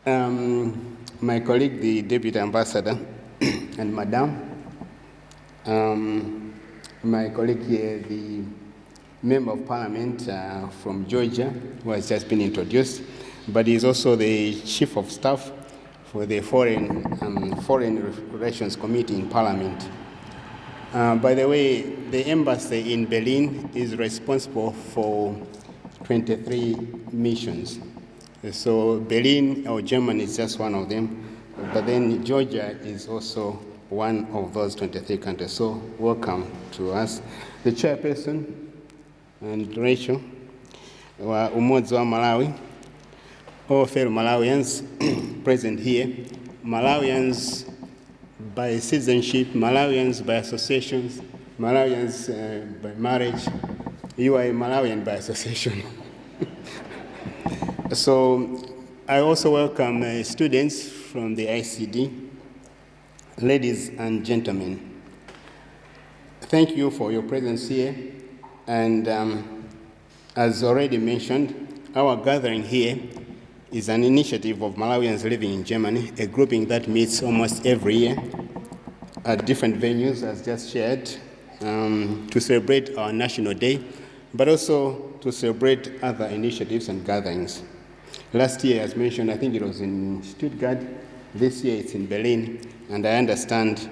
My colleague, the Deputy Ambassador, and Madam, my colleague here, the Member of Parliament from Georgia, who has just been introduced, but he's also the Chief of Staff for the Foreign Relations Committee in Parliament. By the way, the embassy in Berlin is responsible for 23 missions. So Berlin or Germany is just one of them, but then Georgia is also one of those 23 countries. So welcome to us. The chairperson and Rachel, Umoja wa Malawi, all fellow Malawians present here, Malawians by citizenship, Malawians by associations, Malawians by marriage. You are a Malawian by association. So I also welcome students from the ICD, ladies and gentlemen. Thank you for your presence here. And as already mentioned, our gathering here is an initiative of Malawians living in Germany, a grouping that meets almost every year at different venues, as just shared, to celebrate our National Day, but also to celebrate other initiatives and gatherings. Last year, as mentioned, I think it was in Stuttgart. This year it's in Berlin, and I understand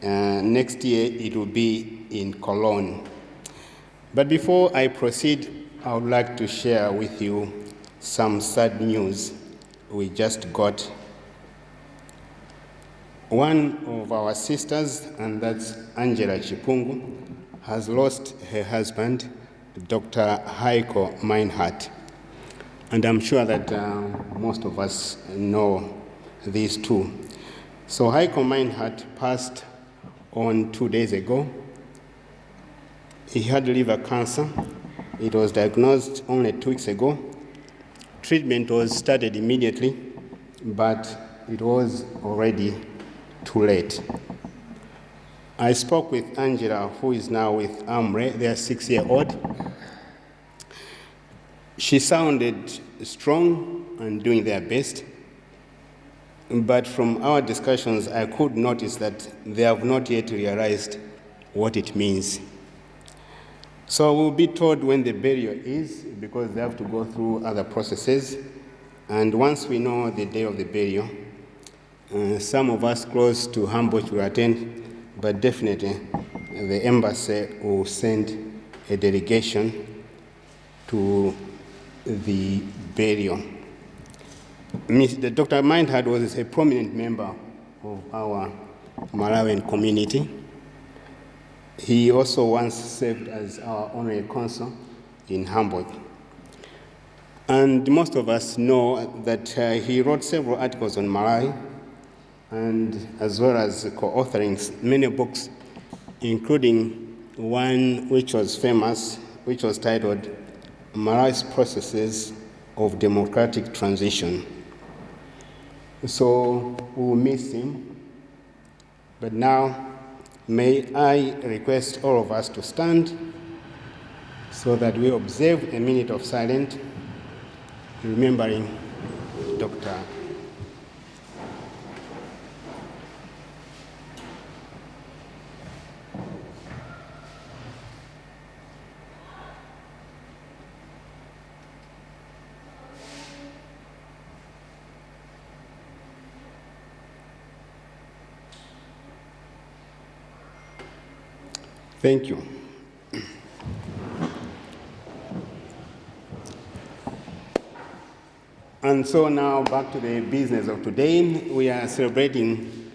next year it will be in Cologne. But before I proceed, I would like to share with you some sad news we just got. One of our sisters, and that's Angela Chipungu, has lost her husband, Dr. Heiko Meinhardt. And I'm sure that most of us know these two. So Heiko Meinhardt passed on 2 days ago. He had liver cancer. It was diagnosed only 2 weeks ago. Treatment was started immediately, but it was already too late. I spoke with Angela, who is now with Amre, their 6-year-old. She sounded strong and doing their best, but from our discussions, I could notice that they have not yet realized what it means. So we'll be told when the burial is, because they have to go through other processes. And once we know the day of the burial, some of us close to Hamburg will attend, but definitely the embassy will send a delegation to the burial. Dr. Meinhardt was a prominent member of our Malawian community. He also once served as our honorary consul in Hamburg. And most of us know that he wrote several articles on Malawi, and as well as co-authoring many books, including one which was famous, which was titled Malawi's Processes of Democratic Transition. So we'll miss him, but now may I request all of us to stand so that we observe a minute of silence, remembering Dr. Thank you. And so now back to the business of today. We are celebrating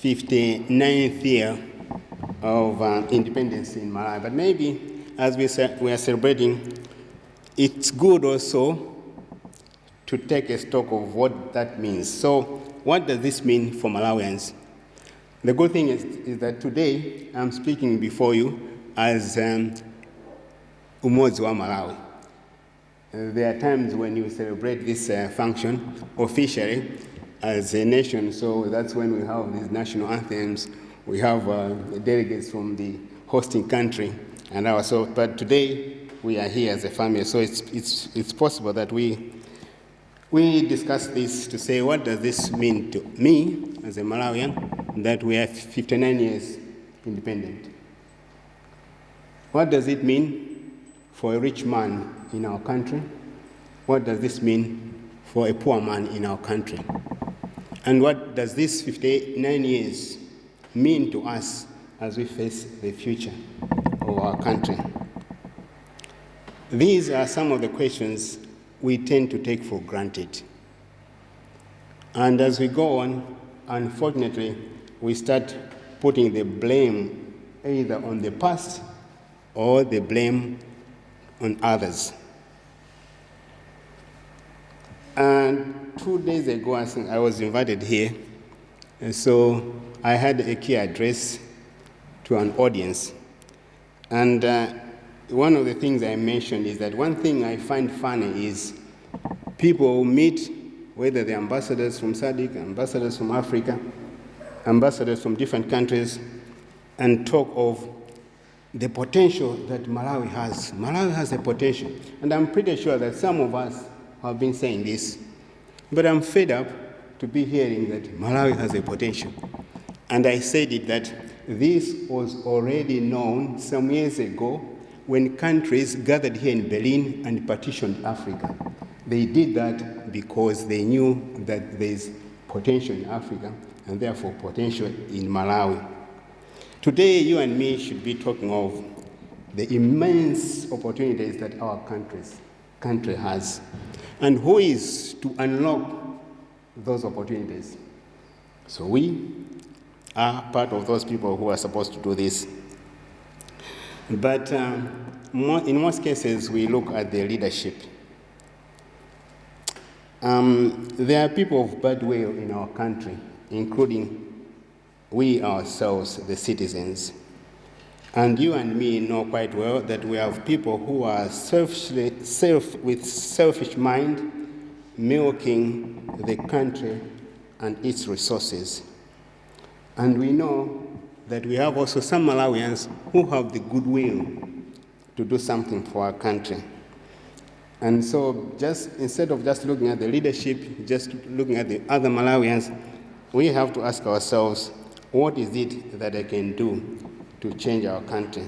59th year of independence in Malawi. But maybe as we are celebrating, it's good also to take a stock of what that means. So what does this mean for Malawians? The good thing is that today I'm speaking before you as Umoja wa Malawi. There are times when you celebrate this function officially as a nation, so that's when we have these national anthems. We have delegates from the hosting country, and but today we are here as a family, so it's possible that we We discussed this to say, what does this mean to me as a Malawian, that we are 59 years independent? What does it mean for a rich man in our country? What does this mean for a poor man in our country? And what does this 59 years mean to us as we face the future of our country? These are some of the questions we tend to take for granted. And as we go on, unfortunately, we start putting the blame either on the past or the blame on others. And 2 days ago, I was invited here, and so I had a key address to an audience. And one of the things I mentioned is that one thing I find funny is people meet, whether they're ambassadors from SADC, ambassadors from Africa, ambassadors from different countries, and talk of the potential that Malawi has. Malawi has a potential. And I'm pretty sure that some of us have been saying this, but I'm fed up to be hearing that Malawi has a potential. And I said it that this was already known some years ago when countries gathered here in Berlin and partitioned Africa. They did that because they knew that there's potential in Africa and therefore potential in Malawi. Today, you and me should be talking of the immense opportunities that our country has, and who is to unlock those opportunities. So we are part of those people who are supposed to do this. But in most cases, we look at the leadership. There are people of bad will in our country, including we ourselves, the citizens. And you and me know quite well that we have people who are with selfish mind, milking the country and its resources. And we know that we have also some Malawians who have the goodwill to do something for our country. And so instead of just looking at the leadership, just looking at the other Malawians, we have to ask ourselves, what is it that I can do to change our country?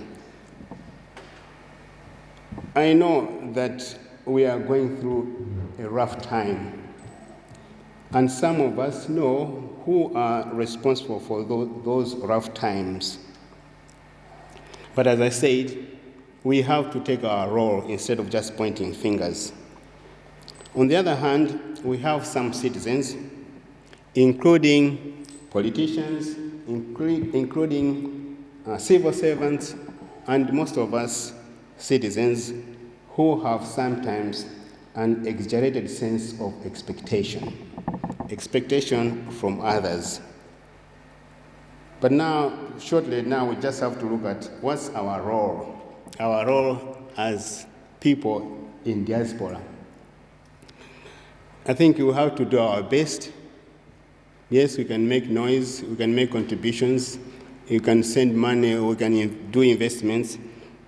I know that we are going through a rough time, and some of us know who are responsible for those rough times. But as I said, we have to take our role instead of just pointing fingers. On the other hand, we have some citizens, including politicians, including civil servants, and most of us citizens who have sometimes an exaggerated sense of expectation from others. But shortly now, we just have to look at what's our role as people in diaspora. I think we have to do our best. Yes, we can make noise, we can make contributions, you can send money, we can do investments,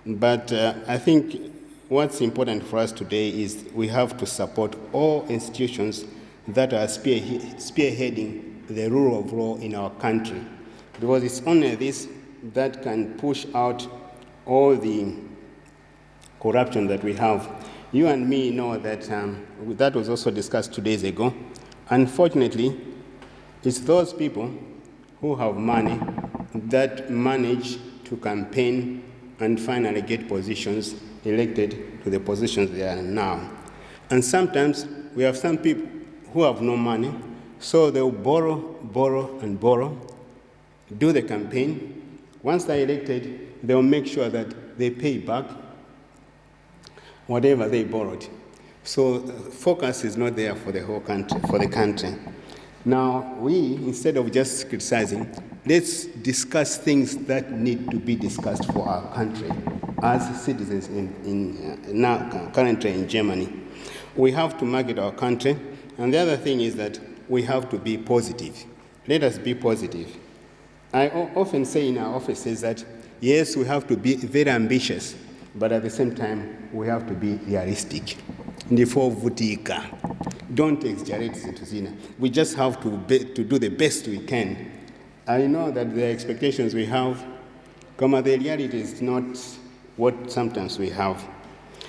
but I think what's important for us today is we have to support all institutions that are spearheading the rule of law in our country, because it's only this that can push out all the corruption that we have. You and me know that that was also discussed 2 days ago. Unfortunately, it's those people who have money that manage to campaign and finally get positions elected to the positions they are now. And sometimes we have some people who have no money, so they'll borrow, do the campaign. Once they're elected, they'll make sure that they pay back whatever they borrowed. So focus is not there for the whole country, for the country. Now, we, instead of just criticizing, let's discuss things that need to be discussed for our country as citizens currently in Germany. We have to market our country, and the other thing is that we have to be positive. Let us be positive. I often say in our offices that, yes, we have to be very ambitious, but at the same time, we have to be realistic. ndifovutika. Don't exaggerate zinthu. We just have to do the best we can. I know that the expectations we have, the reality is not what sometimes we have.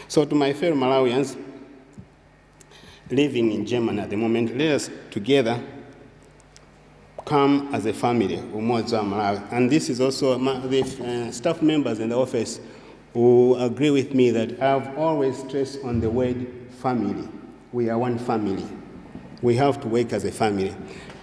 So to my fellow Malawians living in Germany at the moment, let us together come as a family, Umoja Malawi. And this is also the staff members in the office who agree with me that I've always stressed on the word family. We are one family. We have to work as a family.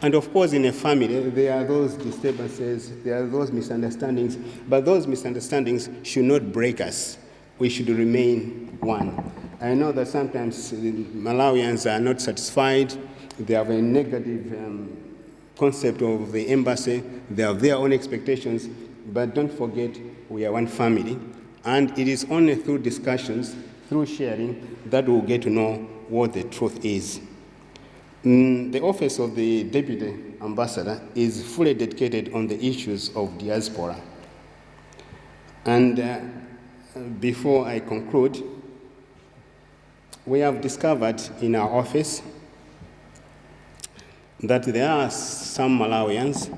And of course, in a family, there are those disturbances, there are those misunderstandings, but those misunderstandings should not break us. We should remain one. I know that sometimes Malawians are not satisfied. They have a negative concept of the embassy. They have their own expectations, but don't forget, we are one family. And it is only through discussions, through sharing, that we'll get to know what the truth is. The office of the Deputy Ambassador is fully dedicated on the issues of diaspora. And before I conclude, we have discovered in our office that there are some Malawians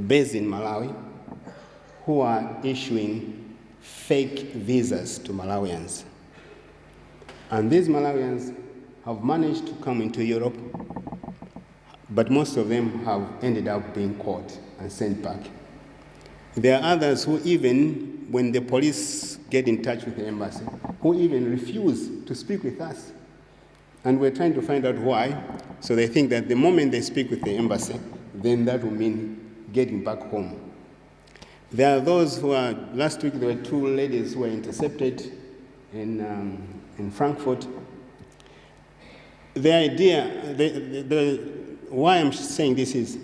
based in Malawi who are issuing fake visas to Malawians. And these Malawians have managed to come into Europe, but most of them have ended up being caught and sent back. There are others who even, when the police get in touch with the embassy, who even refuse to speak with us. And we're trying to find out why. So they think that the moment they speak with the embassy, then that will mean getting back home. There are those who are, last week there were 2 ladies who were intercepted in Frankfurt. The idea, why I'm saying this is,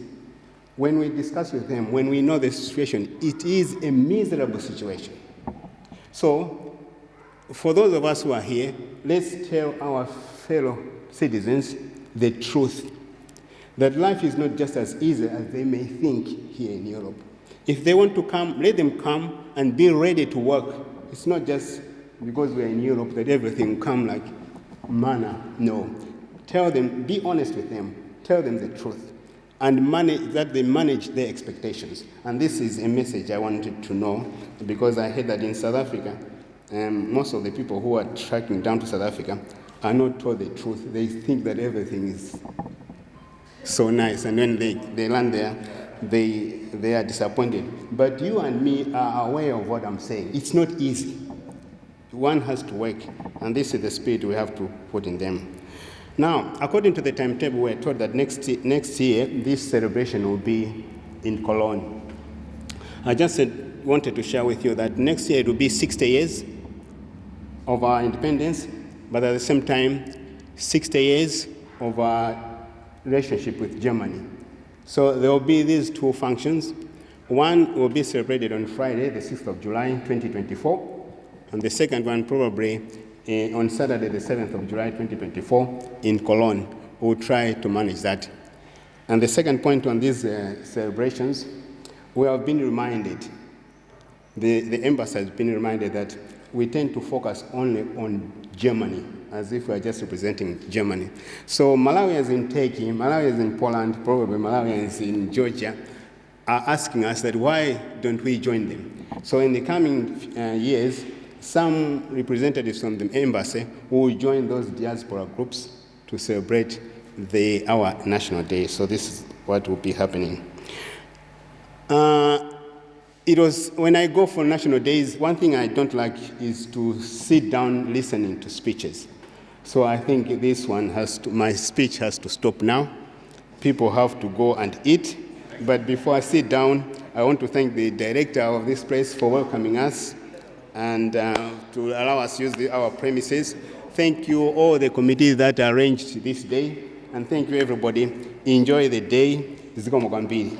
when we discuss with them, when we know the situation, it is a miserable situation. So, for those of us who are here, let's tell our fellow citizens the truth, that life is not just as easy as they may think here in Europe. If they want to come, let them come and be ready to work. It's not just because we're in Europe that everything will come like manna. No. Tell them, be honest with them, tell them the truth, and that they manage their expectations. And this is a message I wanted to know, because I heard that in South Africa, most of the people who are tracking down to South Africa are not told the truth. They think that everything is so nice, and when they land there, they are disappointed. But you and me are aware of what I'm saying. It's not easy. One has to work, and this is the spirit we have to put in them. Now, according to the timetable, we're told that next year, this celebration will be in Cologne. I just wanted to share with you that next year it will be 60 years of our independence, but at the same time, 60 years of our relationship with Germany. So there will be these 2 functions. One will be celebrated on Friday, the 6th of July, 2024, and the second one probably on Saturday, the 7th of July, 2024, in Cologne. We'll try to manage that. And the second point on these celebrations, we have been reminded, the embassy has been reminded that we tend to focus only on Germany, as if we are just representing Germany. So Malawians in Turkey, Malawians in Poland, probably Malawians in Georgia, are asking us that why don't we join them? So in the coming years, some representatives from the embassy will join those diaspora groups to celebrate our national day. So this is what will be happening. When I go for national days, one thing I don't like is to sit down listening to speeches. So I think this one my speech has to stop now. People have to go and eat. But before I sit down, I want to thank the director of this place for welcoming us and to allow us to use our premises. Thank you all the committees that arranged this day, and thank you everybody. Enjoy the day. Zikomo kwambiri.